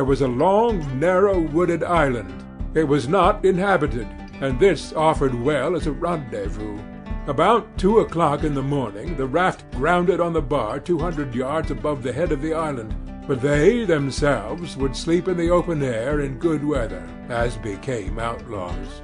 There was a long, narrow, wooded island. It was not inhabited, and this offered well as a rendezvous. About 2 o'clock in the morning the raft grounded on the bar 200 yards above the head of the island, but they themselves would sleep in the open air in good weather, as became outlaws.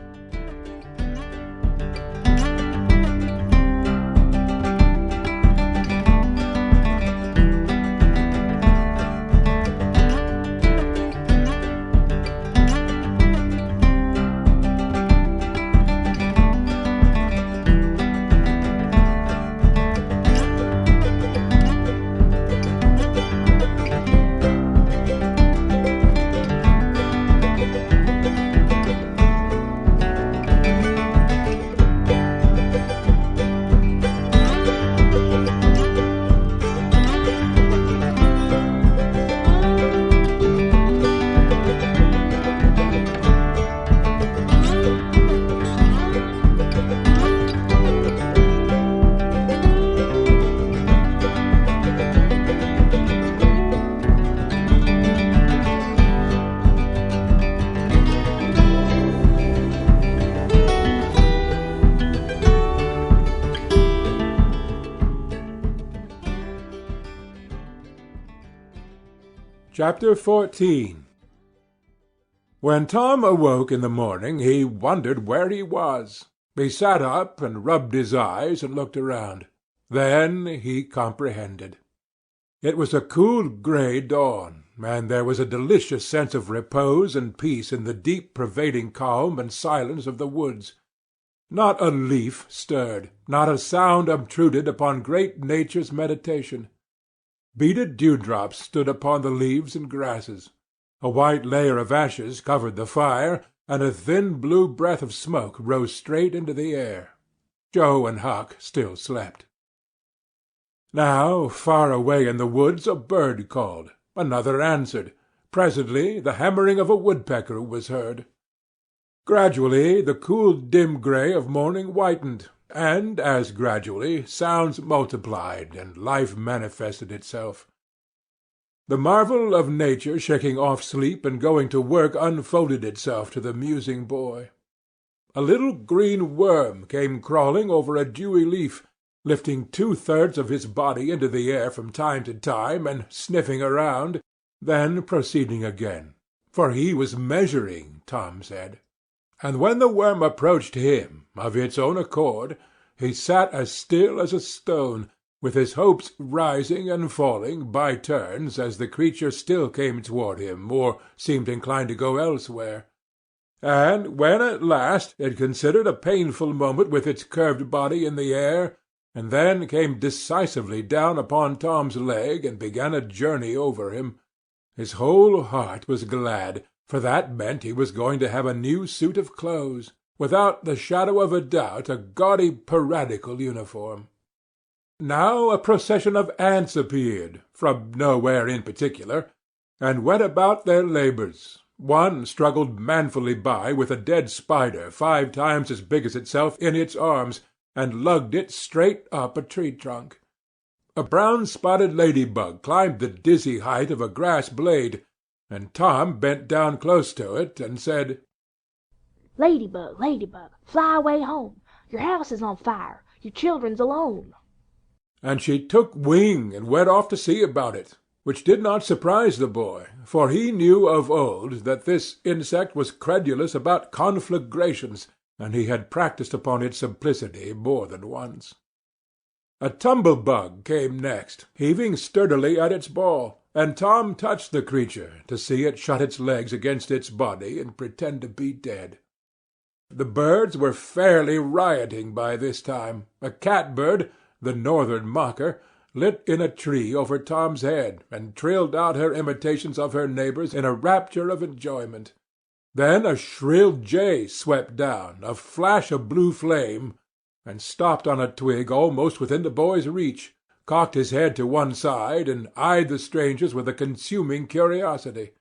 Chapter 14. When Tom awoke in the morning, he wondered where he was. He sat up and rubbed his eyes and looked around. Then he comprehended. It was a cool grey dawn, and there was a delicious sense of repose and peace in the deep pervading calm and silence of the woods. Not a leaf stirred, not a sound obtruded upon great nature's meditation. Beaded dewdrops stood upon the leaves and grasses. A white layer of ashes covered the fire, and a thin blue breath of smoke rose straight into the air. Joe and Huck still slept. Now, far away in the woods, a bird called. Another answered. Presently the hammering of a woodpecker was heard. Gradually the cool dim grey of morning whitened, and as gradually sounds multiplied and life manifested itself. The marvel of nature shaking off sleep and going to work unfolded itself to the musing boy. A little green worm came crawling over a dewy leaf, lifting 2/3 of his body into the air from time to time and sniffing around, then proceeding again, for he was measuring, Tom said. And when the worm approached him, of its own accord, he sat as still as a stone, with his hopes rising and falling by turns as the creature still came toward him or seemed inclined to go elsewhere. And when at last it considered a painful moment with its curved body in the air, and then came decisively down upon Tom's leg and began a journey over him, his whole heart was glad, for that meant he was going to have a new suit of clothes, without the shadow of a doubt a gaudy piratical uniform. Now a procession of ants appeared, from nowhere in particular, and went about their labours. One struggled manfully by with a dead spider 5 times as big as itself in its arms, and lugged it straight up a tree-trunk. A brown-spotted ladybug climbed the dizzy height of a grass blade, and Tom bent down close to it and said, "Ladybug, ladybug, fly away home. Your house is on fire. Your children's alone." And she took wing and went off to see about it, which did not surprise the boy, for he knew of old that this insect was credulous about conflagrations, and he had practised upon its simplicity more than once. A tumble-bug came next, heaving sturdily at its ball, and Tom touched the creature to see it shut its legs against its body and pretend to be dead. The birds were fairly rioting by this time. A catbird, the northern mocker, lit in a tree over Tom's head, and trilled out her imitations of her neighbours in a rapture of enjoyment. Then a shrill jay swept down, a flash of blue flame, and stopped on a twig almost within the boy's reach, cocked his head to one side, and eyed the strangers with a consuming curiosity.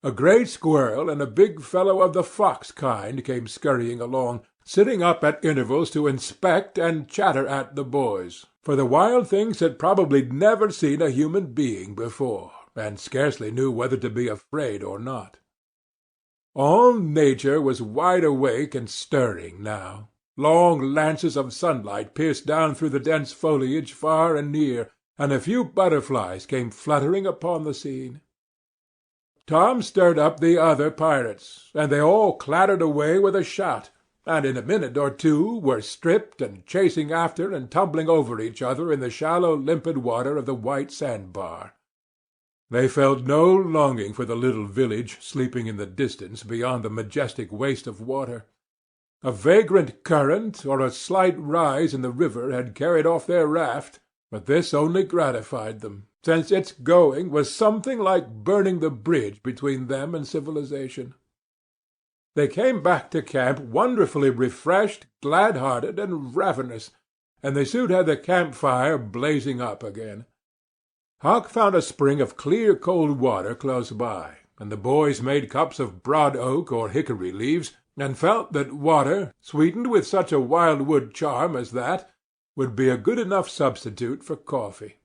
A grey squirrel and a big fellow of the fox kind came scurrying along, sitting up at intervals to inspect and chatter at the boys, for the wild things had probably never seen a human being before, and scarcely knew whether to be afraid or not. All nature was wide awake and stirring now. Long lances of sunlight pierced down through the dense foliage far and near, and a few butterflies came fluttering upon the scene. Tom stirred up the other pirates, and they all clattered away with a shout, and in a minute or two were stripped and chasing after and tumbling over each other in the shallow limpid water of the white sandbar. They felt no longing for the little village sleeping in the distance beyond the majestic waste of water. A vagrant current or a slight rise in the river had carried off their raft, but this only gratified them, since its going was something like burning the bridge between them and civilization. They came back to camp wonderfully refreshed, glad-hearted, and ravenous, and they soon had the camp-fire blazing up again. Huck found a spring of clear cold water close by, and the boys made cups of broad oak or hickory leaves, and felt that water, sweetened with such a wild-wood charm as that, would be a good enough substitute for coffee.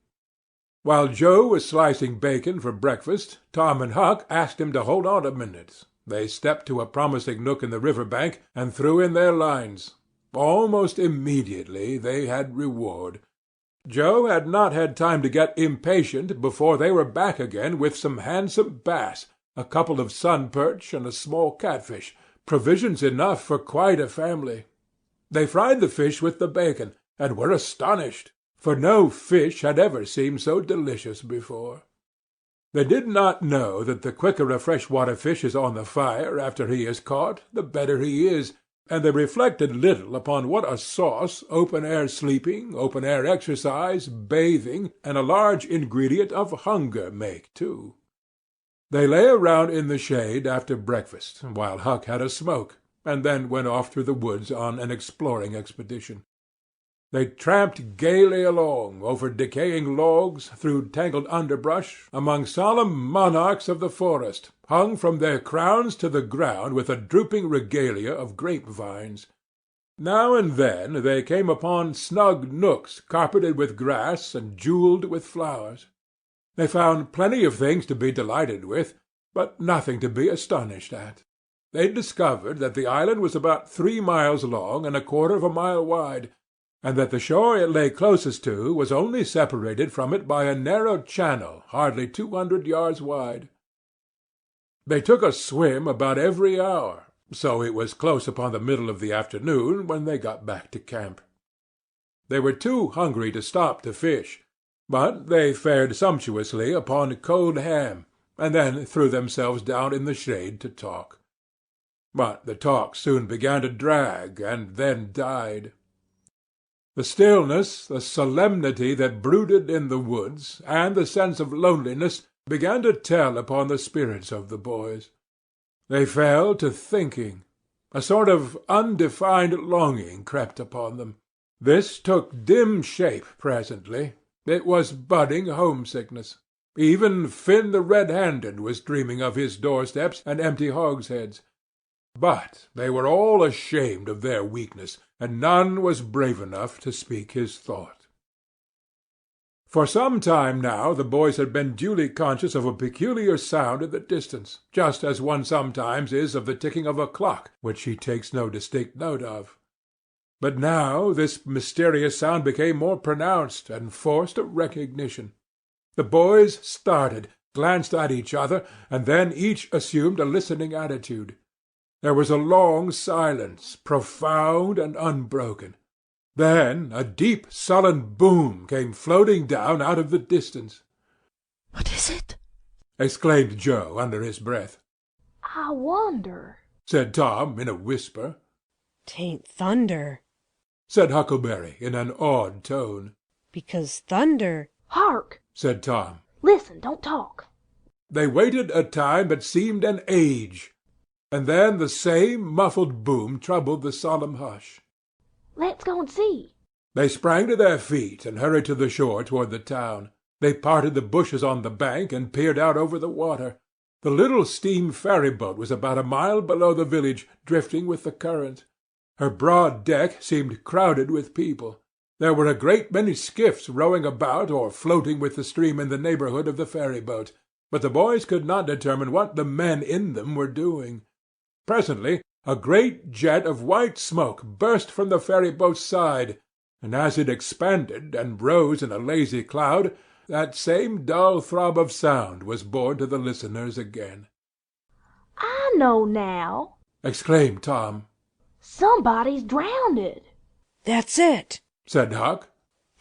While Joe was slicing bacon for breakfast, Tom and Huck asked him to hold on a minute. They stepped to a promising nook in the river bank and threw in their lines. Almost immediately they had reward. Joe had not had time to get impatient before they were back again with some handsome bass, a couple of sun-perch, and a small catfish, provisions enough for quite a family. They fried the fish with the bacon, and were astonished, for no fish had ever seemed so delicious before. They did not know that the quicker a fresh-water fish is on the fire after he is caught, the better he is, and they reflected little upon what a sauce open-air sleeping, open-air exercise, bathing, and a large ingredient of hunger make, too. They lay around in the shade after breakfast, while Huck had a smoke, and then went off through the woods on an exploring expedition. They tramped gaily along, over decaying logs, through tangled underbrush, among solemn monarchs of the forest, hung from their crowns to the ground with a drooping regalia of grapevines. Now and then they came upon snug nooks carpeted with grass and jewelled with flowers. They found plenty of things to be delighted with, but nothing to be astonished at. They discovered that the island was about 3 miles long and 1/4 of a mile wide, and that the shore it lay closest to was only separated from it by a narrow channel hardly 200 yards wide. They took a swim about every hour, so it was close upon the middle of the afternoon when they got back to camp. They were too hungry to stop to fish, but they fared sumptuously upon cold ham, and then threw themselves down in the shade to talk. But the talk soon began to drag, and then died. The stillness, the solemnity that brooded in the woods, and the sense of loneliness began to tell upon the spirits of the boys. They fell to thinking. A sort of undefined longing crept upon them. This took dim shape presently. It was budding homesickness. Even Finn the Red-Handed was dreaming of his doorsteps and empty hogsheads. But they were all ashamed of their weakness, and none was brave enough to speak his thought. For some time now the boys had been duly conscious of a peculiar sound in the distance, just as one sometimes is of the ticking of a clock, which he takes no distinct note of. But now this mysterious sound became more pronounced, and forced a recognition. The boys started, glanced at each other, and then each assumed a listening attitude. There was a long silence, profound and unbroken. Then a deep, sullen boom came floating down out of the distance. "What is it?" exclaimed Joe under his breath. "I wonder," said Tom in a whisper. "'Tain't thunder," said Huckleberry in an awed tone. "because thunder—" "Hark!" said Tom. "Listen, don't talk." They waited a time that seemed an age, and then the same muffled boom troubled the solemn hush. "Let's go and see." They sprang to their feet and hurried to the shore toward the town. They parted the bushes on the bank and peered out over the water. The little steam ferry-boat was about a mile below the village, drifting with the current. Her broad deck seemed crowded with people. There were a great many skiffs rowing about or floating with the stream in the neighborhood of the ferry-boat, but the boys could not determine what the men in them were doing. Presently a great jet of white smoke burst from the ferry-boat's side, and as it expanded and rose in a lazy cloud, that same dull throb of sound was borne to the listeners again. "I know now," exclaimed Tom. "somebody's drownded." That's it, said Huck.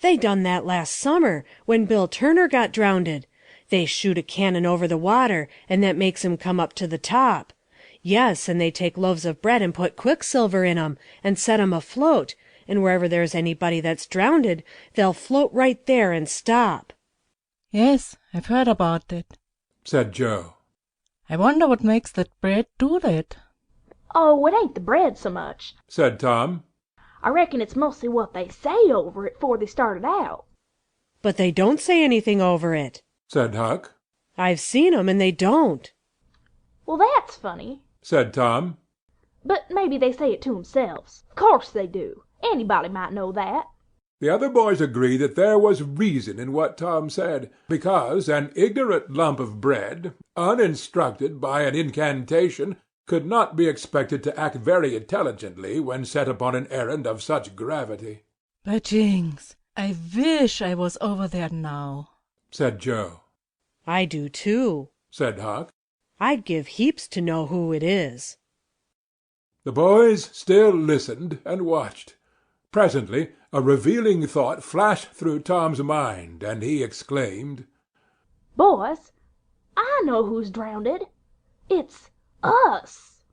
they done that last summer, when Bill Turner got drownded. They shoot a cannon over the water, and that makes him come up to the top. Yes, and they take loaves of bread and put quicksilver in 'em, and set 'em afloat, and wherever there's anybody that's drownded, they'll float right there and stop." "Yes, I've heard about it," said Joe. "I wonder what makes that bread do that." "Oh, it ain't the bread so much. said Tom. I reckon it's mostly what they say over it 'fore they started out." "But they don't say anything over it," said Huck. "I've seen 'em, and they don't." "Well, that's funny. said Tom. But maybe they say it to 'emselves. Course they do. Anybody might know that." The other boys agreed that there was reason in what Tom said, because an ignorant lump of bread, uninstructed by an incantation, could not be expected to act very intelligently when set upon an errand of such gravity. "By jinks, I wish I was over there now," said Joe. "I do too," said Huck. "I'd give heaps to know who it is." The boys still listened and watched. Presently a revealing thought flashed through Tom's mind, and he exclaimed, "Boys, I know who's drownded. It's us."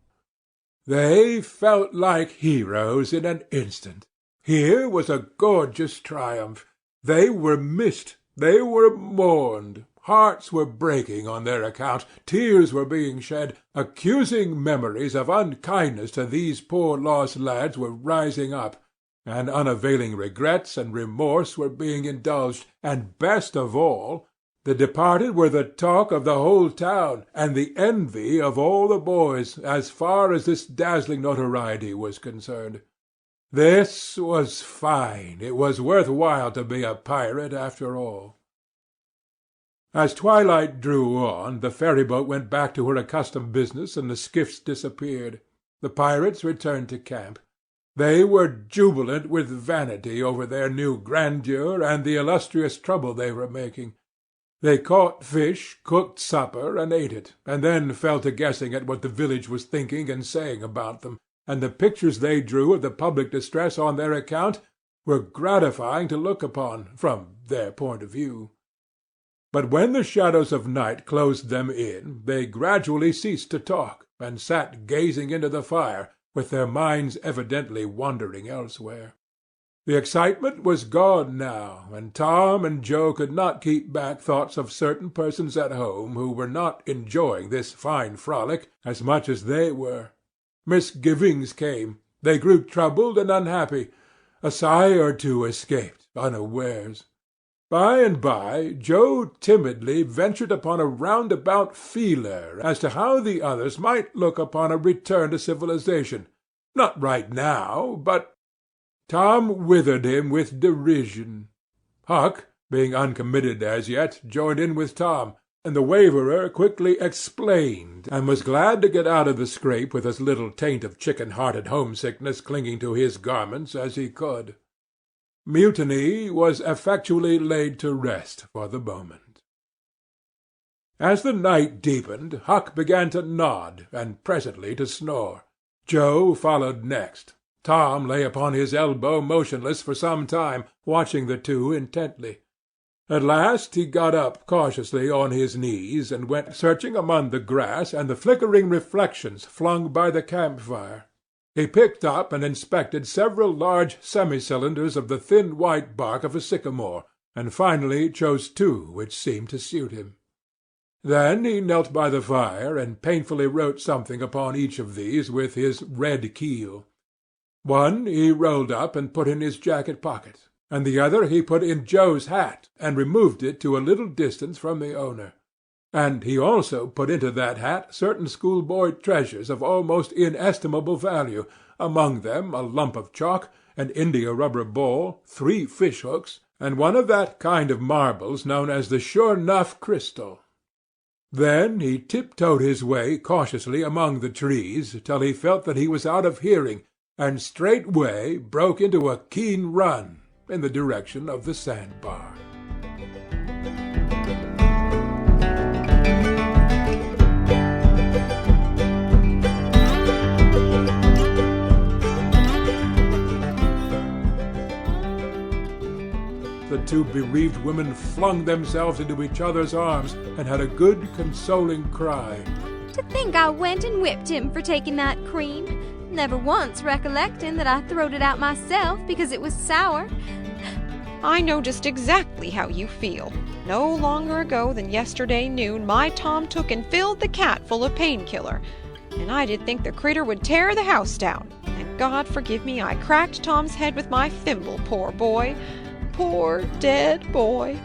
They felt like heroes in an instant. Here was a gorgeous triumph. They were missed. They were mourned. Hearts were breaking on their account. Tears were being shed. Accusing memories of unkindness to these poor lost lads were rising up, and unavailing regrets and remorse were being indulged, and best of all, the departed were the talk of the whole town, and the envy of all the boys, as far as this dazzling notoriety was concerned. This was fine. It was worth while to be a pirate after all. As twilight drew on, the ferry-boat went back to her accustomed business, and the skiffs disappeared. The pirates returned to camp. They were jubilant with vanity over their new grandeur and the illustrious trouble they were making. They caught fish, cooked supper, and ate it, and then fell to guessing at what the village was thinking and saying about them, and the pictures they drew of the public distress on their account were gratifying to look upon, from their point of view. But when the shadows of night closed them in, they gradually ceased to talk, and sat gazing into the fire, with their minds evidently wandering elsewhere. The excitement was gone now, and Tom and Joe could not keep back thoughts of certain persons at home who were not enjoying this fine frolic as much as they were. Misgivings came. They grew troubled and unhappy. A sigh or two escaped unawares. By and by Joe timidly ventured upon a roundabout feeler as to how the others might look upon a return to civilization. Not right now, but— Tom withered him with derision. Huck, being uncommitted as yet, joined in with Tom, and the waverer quickly explained, and was glad to get out of the scrape with as little taint of chicken-hearted homesickness clinging to his garments as he could. Mutiny was effectually laid to rest for the moment. As the night deepened, Huck began to nod, and presently to snore. Joe followed next. Tom lay upon his elbow motionless for some time, watching the two intently. At last he got up cautiously on his knees, and went searching among the grass and the flickering reflections flung by the camp-fire. He picked up and inspected several large semi-cylinders of the thin white bark of a sycamore, and finally chose two which seemed to suit him. Then he knelt by the fire and painfully wrote something upon each of these with his red keel. One he rolled up and put in his jacket pocket, and the other he put in Joe's hat and removed it to a little distance from the owner. And he also put into that hat certain schoolboy treasures of almost inestimable value, among them a lump of chalk, an india-rubber ball, 3 fish-hooks, and one of that kind of marbles known as the sure-'nuff crystal. Then he tiptoed his way cautiously among the trees till he felt that he was out of hearing, and straightway broke into a keen run in the direction of the sandbar. The two bereaved women flung themselves into each other's arms and had a good consoling cry. To think I went and whipped him for taking that cream, never once recollecting that I throwed it out myself because it was sour. I know just exactly how you feel. No longer ago than yesterday noon, my Tom took and filled the cat full of painkiller, and I did think the critter would tear the house down. And God forgive me, I cracked Tom's head with my thimble, poor boy. Poor dead boy.